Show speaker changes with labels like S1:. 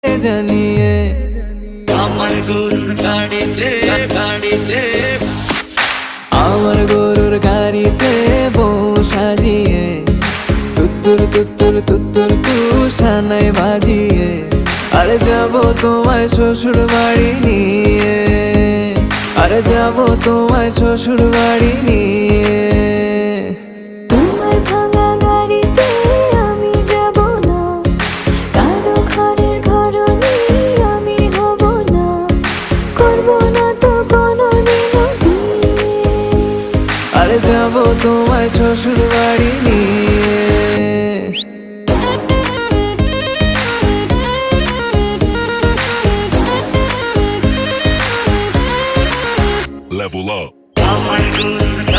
S1: জানিয়ে
S2: আমার গরুর গাড়িতে
S1: আমার গরুর গাড়িতে বউ সাজিয়ে তুত্তুর তুত্তুর তুত্তুর তুষানায় বাজিয়ে আরে যাব তোমায় শ্বশুর বাড়ি নিয়ে, আরে যাব তোমায় শ্বশুর বাড়ি নিয়ে।
S3: তোমার ভাঙা গাড়িতে আমি যাব না, কারো ঘরের ঘরনি আমি হব না, করব না তো কোনোদিনও বিয়ে।
S1: আরে যাব তোমায় শ্বশুর বাড়ি নিয়ে।
S4: Level up.
S2: আমার গরুর